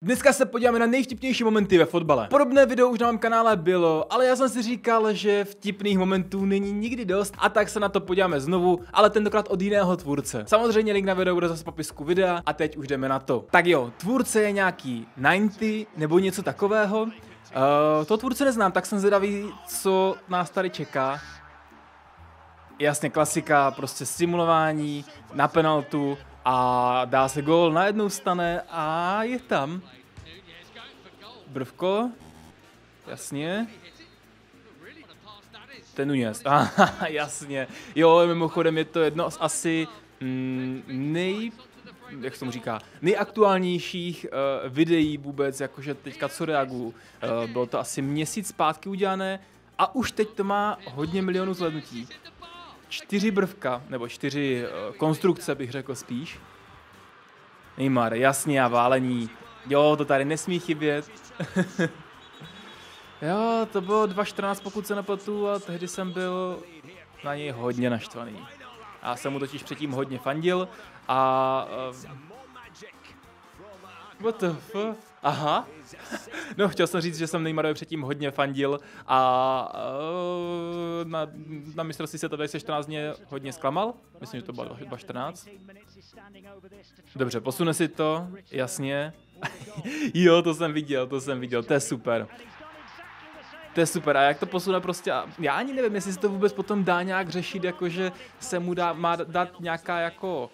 Dneska se podíváme na nejvtipnější momenty ve fotbale. Podobné video už na mém kanále bylo, ale já jsem si říkal, že vtipných momentů není nikdy dost a tak se na to podíváme znovu, ale tentokrát od jiného tvůrce. Samozřejmě link na video bude zase v popisku videa a teď už jdeme na to. Tak jo, tvůrce je nějaký 90 nebo něco takového. To tvůrce neznám, tak jsem zvědavý, co nás tady čeká. Jasně, klasika, prostě simulování na penaltu a dá se gól, najednou stane a je tam. Brvko, jasně. Ten Núñez, jasně. Jo, mimochodem je to jedno z asi jak se tomu říká, nejaktuálnějších videí vůbec, jakože teďka co reaguju. Bylo to asi měsíc zpátky udělané a už teď to má hodně milionů zhlédnutí. 4 brvka, nebo 4 konstrukce bych řekl spíš. Neymar, jasně, a válení. Jo, to tady nesmí chybět. Jo, to bylo 2014, pokud se nepletu, a tehdy jsem byl na něj hodně naštvaný. Já jsem mu totiž předtím hodně fandil a... what the fuck? Aha. No, chtěl jsem říct, že jsem Neymarovi předtím hodně fandil a na mistrovství světa 2014 mě hodně zklamal. Myslím, že to bylo 2014. Dobře, posune si to, jasně. Jo, to jsem viděl, to je super. To je super, a jak to posune prostě, já ani nevím, jestli se to vůbec potom dá nějak řešit, jakože se mu má dát nějaká jako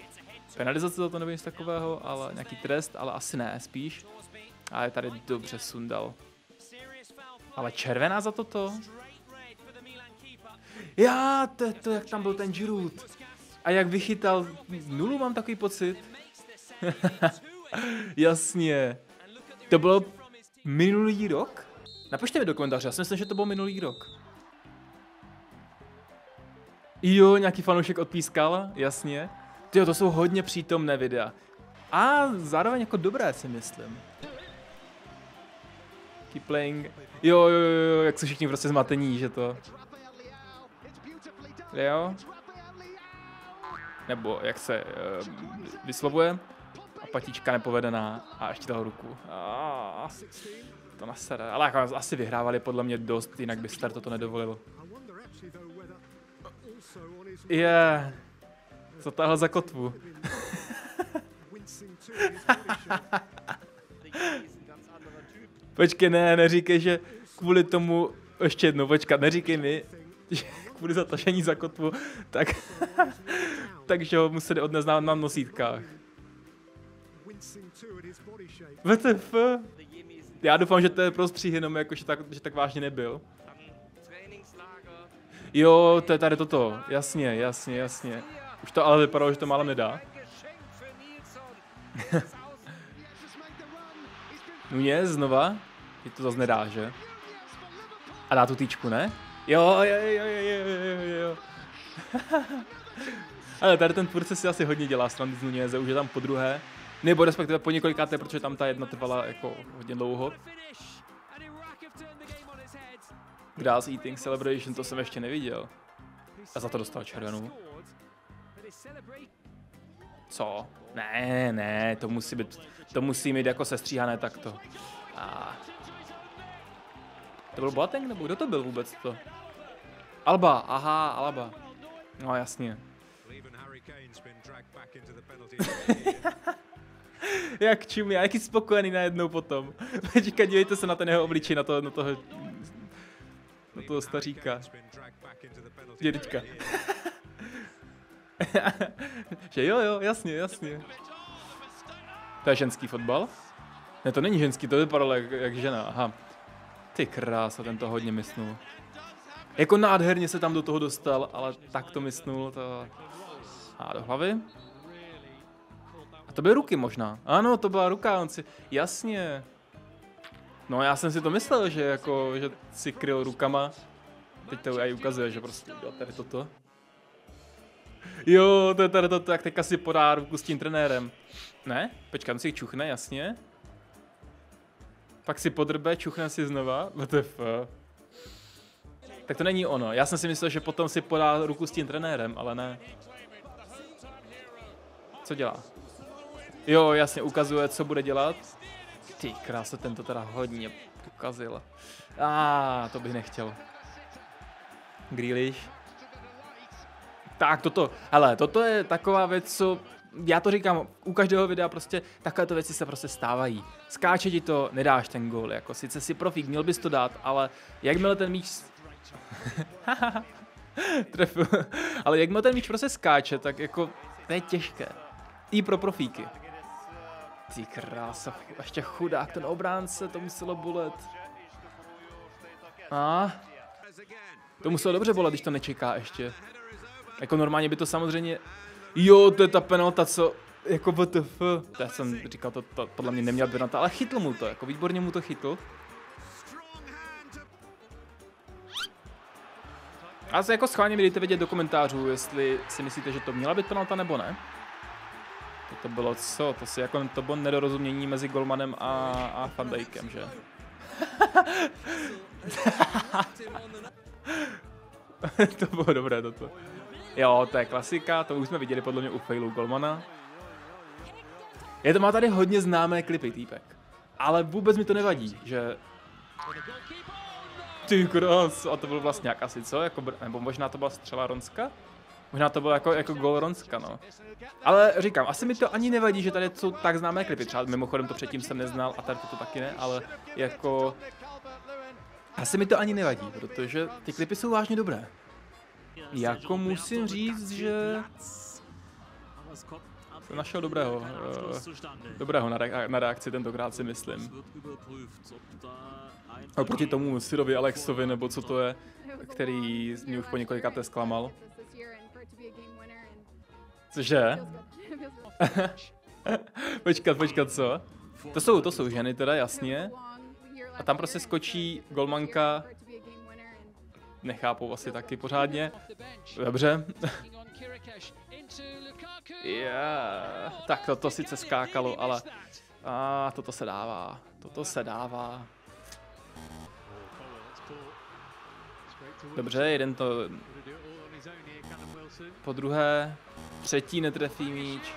penalizace, to nevím nic takového, ale nějaký trest, ale asi ne, spíš. A je tady dobře sundal. Ale červená za toto? Já, to jak tam byl ten Giroud. A jak vychytal nulu, mám takový pocit. Jasně. To bylo minulý rok? Napište mi do komentáře, já si myslím, že to byl minulý rok. Jo, nějaký fanoušek odpískal, jasně. Tyjo, to jsou hodně přítomné videa. A zároveň jako dobré, si myslím. Keep playing. Jo, jak jsou všichni prostě zmatení, že to... Jo. Nebo jak se vyslovuje. A patička nepovedená a ještě dal ruku. To nasere. Ale jako asi vyhrávali podle mě dost, jinak by Star toto nedovolil. Je. Zatáhl za kotvu. Počkej, neříkej, že kvůli tomu, ještě jednou, počkat, neříkej mi, že kvůli zatažení za kotvu, tak, takže ho museli odnést na nosítkách. WTF? Já doufám, že to je prostřih, jenom jako, že tak vážně nebyl. Jo, to je tady toto, jasně. Už to ale vypadalo, že to málem nedá. Núñez znova. Je to zase nedá, že? A dá tu týčku, ne? Jo. Ale tady ten tvůrce si asi hodně dělá srandy z Núñeze, už je tam po druhé. Nebo respektive po několikáté, protože tam ta jedna trvala jako hodně dlouho. Grass Eating Celebration, to jsem ještě neviděl. A za to dostal červenou. Co? Ne, to musí mít jako sestříhané takto. To byl Boateng, nebo kdo to byl vůbec to? Alba, aha, Alba. No jasně. Jak čumí, a jaký spokojený najednou potom. Počkej, dívejte se na ten jeho obličej, na toho staříka. Dědečka. Že jo, jasně. To je ženský fotbal? Ne, to není ženský, to vypadalo jak žena, aha. Ty krása, ten to hodně mysnul. Jako nádherně se tam do toho dostal, ale tak to mysnul, to... A do hlavy? A to byly ruky možná. Ano, to byla ruka, on si... Jasně. No já jsem si to myslel, že si kryl rukama. Teď to aj ukazuje, že prostě udělal tady toto. Jo, to je tady toto, jak teďka si podá ruku s tím trenérem. Ne? Počkám, si čuchne, jasně. Pak si podrbe, čuchne si znova. WTF. Tak to není ono. Já jsem si myslel, že potom si podá ruku s tím trenérem, ale ne. Co dělá? Jo, jasně, ukazuje, co bude dělat. Ty krása, ten to teda hodně ukazil. To bych nechtěl. Grealish. Tak toto je taková věc, co já to říkám u každého videa, prostě takovéto věci se prostě stávají. Skáče ti to, nedáš ten gól, jako sice si profík, měl bys to dát, ale jakmile ten míč trefil, ale jakmile ten míč prostě skáče, tak jako to je těžké. I pro profíky. Ty krása, ještě chudák ten obránce, to muselo bolet. To muselo dobře bolet, když to nečeká ještě. Jako normálně by to samozřejmě... Jo, to je ta penalta, co... Jako WTF. Já jsem říkal, to podle mě neměl penalta, ale chytl mu to, jako výborně mu to chytl. A se jako schválně mi dejte vědět do komentářů, jestli si myslíte, že to měla být penalta nebo ne. To bylo co? To bylo nedorozumění mezi golmanem a Van Dijkem, že? To bylo dobré toto. Jo, to je klasika, to už jsme viděli podle mě u failu golmana. Má tady hodně známé klipy, týpek. Ale vůbec mi to nevadí, že... Ty krás, a to byl vlastně jak asi co? Nebo možná to byla střela Ronska? Možná to bylo jako gól Ronska, no. Ale říkám, asi mi to ani nevadí, že tady jsou tak známé klipy. Třeba mimochodem to předtím jsem neznal a tady to taky ne, ale jako... Asi mi to ani nevadí, protože ty klipy jsou vážně dobré. Jako musím říct, že... Jsem našel dobrého na reakci tentokrát, si myslím. Oproti tomu Sirovi Alexovi, nebo co to je, který mě už po několikáté zklamal. Cože? Počkat, co? To jsou ženy teda, jasně. A tam prostě skočí golmanka. Nechápou asi taky pořádně. Dobře. Tak toto sice skákalo, ale... toto se dává. Toto se dává. Dobře, jeden to... Po druhé, třetí netrefí míč.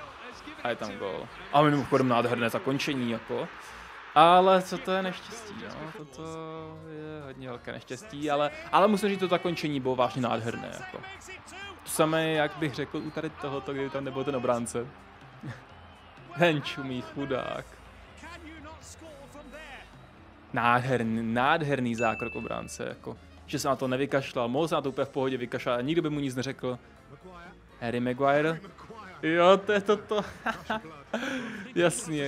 A je tam gól. A mimochodem nádherné zakončení, jako. Ale co to je neštěstí, no? Toto je hodně velké neštěstí, ale musím říct, to zakončení bylo vážně nádherné, jako. To samé, jak bych řekl u tady tohoto, kdyby tam nebyl ten obránce. Ten čumý chudák. Nádherný zákrok obránce, jako. Že se na to nevykašlal, mohl se na to úplně v pohodě vykašlat a nikdo by mu nic neřekl. Harry Maguire. Jo, to je toto. Jasně.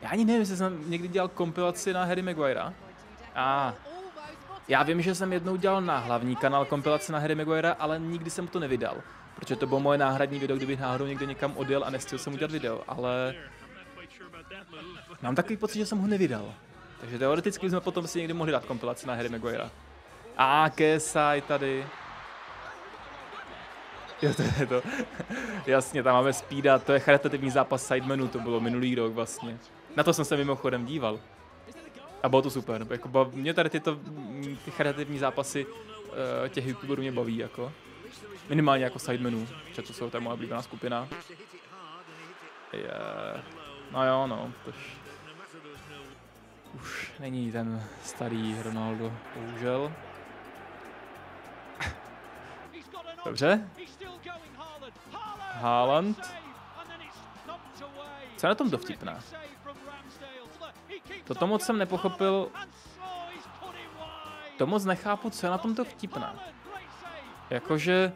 Já ani nevím, jestli jsem někdy dělal kompilaci na Harry Maguirea. Já vím, že jsem jednou dělal na hlavní kanál kompilaci na Harry Maguirea, ale nikdy jsem to nevydal. Protože to bylo moje náhradní video, kdybych náhodou někde někam odjel a nestihl jsem udělat video, ale... Mám takový pocit, že jsem ho nevydal. Takže teoreticky jsme potom si někdy mohli dát kompilaci na Harry Maguirea. KSI tady. Jo, to je to. Jasně, tam máme Speeda, to je charitativní zápas Sidemanu, to bylo minulý rok vlastně. Na to jsem se mimochodem díval. A bylo to super, jako mě tady ty charitativní zápasy těch youtuberů mě baví, jako. Minimálně jako Sidemanu, že to jsou, to je moje oblíbená skupina. No jo, no, tož... Už není ten starý Ronaldo, bohužel. Dobře. Haaland. Co je na tom dovtipné? Toto moc jsem nepochopil. To moc nechápu, co je na tom to vtipné. Jakože...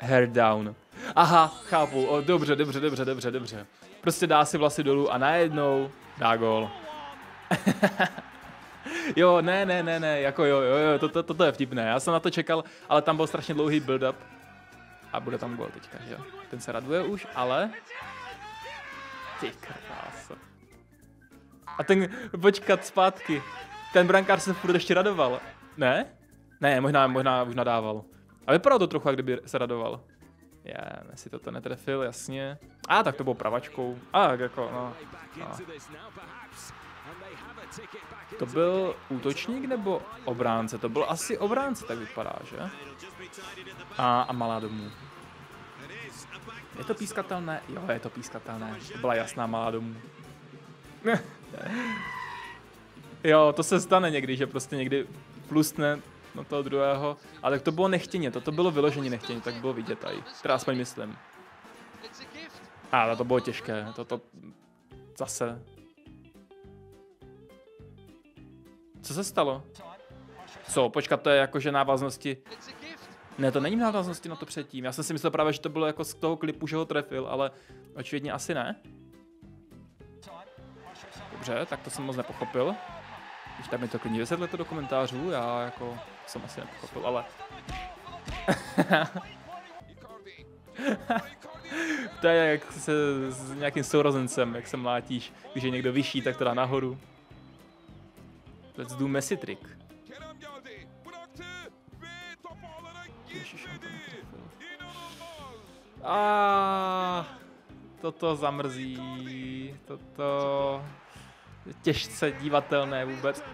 Hair down. Aha, chápu. Dobře. Prostě dá si vlasy dolů a najednou dá gól. Jo, ne, jako jo, toto je vtipné, já jsem na to čekal, ale tam byl strašně dlouhý build-up. A bude tam gól teďka, že jo. Ten se raduje už, ale... Ty krása. A ten, počkat, zpátky. Ten brankář se furt ještě radoval. Ne? Ne, možná už nadával. A vypadalo to trochu, jak kdyby se radoval. Jestli toto netrefil, jasně. Tak to bylo pravačkou. Jako, no. To byl útočník nebo obránce? To byl asi obránce, tak vypadá, že? A malá domů. Je to pískatelné? Jo, je to pískatelné. To byla jasná malá domů. Jo, to se stane někdy, že prostě někdy plusne na toho druhého. Ale tak to bylo nechtěně, toto bylo vyloženě nechtěně, tak bylo vidět tady. Teda aspoň myslím. Ale to bylo těžké, toto zase. Co se stalo? Co, počkat, to je jakože návaznosti. Ne, to není v návaznosti na to předtím. Já jsem si myslel právě, že to bylo jako z toho klipu, že ho trefil, ale očividně asi ne. Dobře, tak to jsem moc nepochopil. Když tak mi to klidně vysvětlete do komentářů, já jako jsem asi nepochopil, ale... To je jak se s nějakým sourozencem, jak se mlátíš, když je někdo vyšší, tak to dá nahoru. Let's do Messi trick. Toto zamrzí, toto je těžce dívatelné vůbec.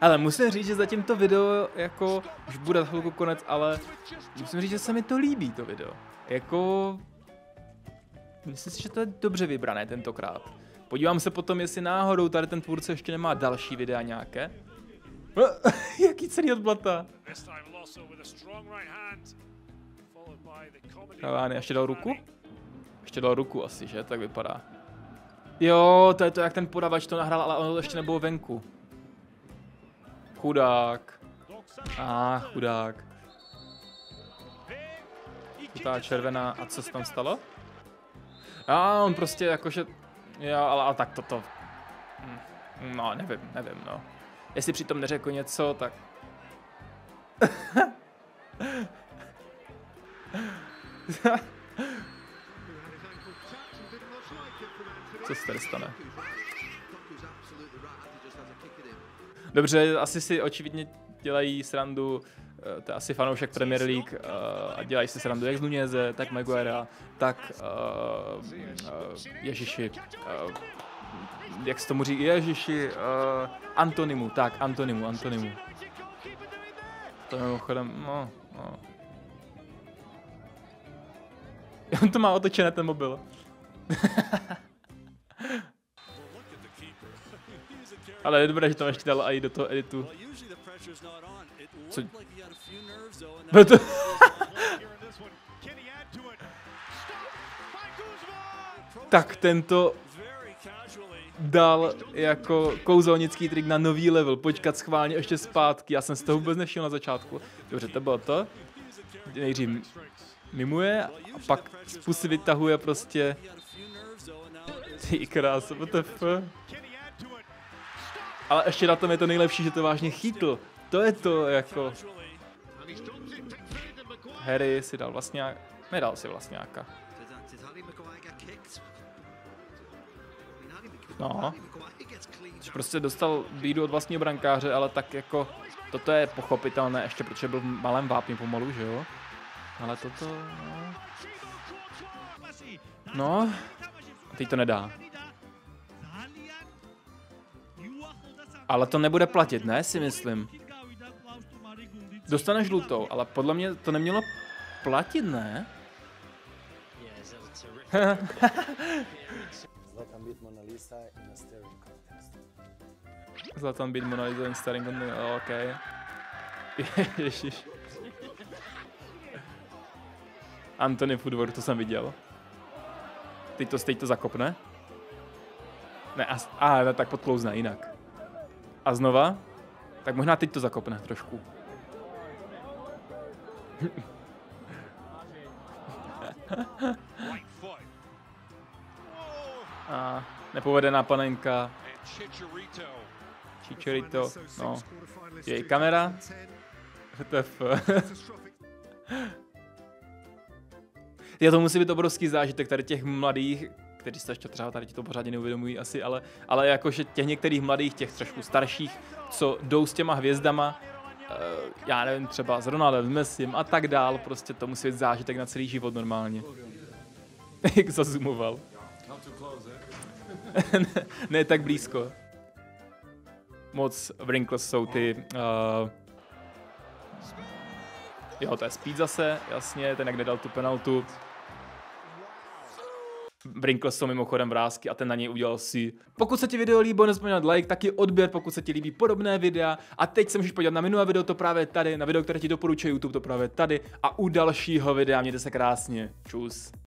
Ale musím říct, že zatím to video, jako, už bude chvilku konec, ale musím říct, že se mi to líbí, to video. Jako, myslím si, že to je dobře vybrané tentokrát. Podívám se potom, jestli náhodou tady ten tvůrce ještě nemá další videa nějaké. Jaký celý od blata. Ještě dal ruku? Ještě dal ruku asi, že? Tak vypadá. Jo, to je to, jak ten podavač to nahrál, ale ono ještě nebylo venku. Chudák. Chudák. Ta červená. A co se tam stalo? On prostě jakože... Jo, ale tak toto... No, nevím, no. Jestli přitom neřekl něco, tak... Co se tady stane? Dobře, asi si očividně dělají srandu, to je asi fanoušek Premier League, a dělají si srandu jak z Nuněze, tak Maguirea, tak Ježiši, jak se tomu říká, Ježiši, Antonimu, tak, Antonimu. To je mimochodem, no. On to má otočené, ten mobil. Ale je dobré, že to ještě dal i do toho editu. Co? Tak tento dal jako kouzelnický trik na nový level, počkat schválně ještě zpátky, já jsem z toho vůbec nevšiml na začátku. Dobře, to bylo to. Nejdřív mimuje a pak z pusy vytahuje prostě. Ty krása, WTF. Ale ještě na tom je to nejlepší, že to vážně chytl. To je to jako... Harry si dal vlastňák... Nedal si vlastňáka. No. Prostě dostal bídu od vlastního brankáře, ale tak jako... Toto je pochopitelné ještě, protože byl v malém vápně pomalu, že jo? Ale toto... No... A teď to nedá. Ale to nebude platit, ne, si myslím. Dostane žlutou, ale podle mě to nemělo platit, ne? Zlatan beat Mona Lisa in starring contest. OK. Ježiš. Anthony Footwork, to jsem viděl. Teď to zakopne. Ne, tak podklouzne jinak. A znova? Tak možná teď to zakopne trošku. A nepovedená panenka. Chicharito, no. Je kamera. WTF. To musí být obrovský zážitek tady těch mladých, kteří se ještě třeba tady to pořádně neuvědomují asi, ale jakože těch některých mladých, těch trošku starších, co jdou s těma hvězdama, já nevím, třeba s Ronaldem, s Messim a tak dál, prostě to musí být zážitek na celý život normálně. Jak zazumoval. ne tak blízko. Moc wrinkles jsou ty Jo, to je Speed zase, jasně, ten jak nedal tu penaltu. Brinkl jsou mimochodem vrásky a ten na něj udělal si. Pokud se ti video líbilo, nezapomeň dát like, taky odběr, pokud se ti líbí podobné videa. A teď se můžeš podívat na minulé video, to právě tady, na video, které ti doporučuje YouTube, to právě tady. A u dalšího videa mějte se krásně. Čus.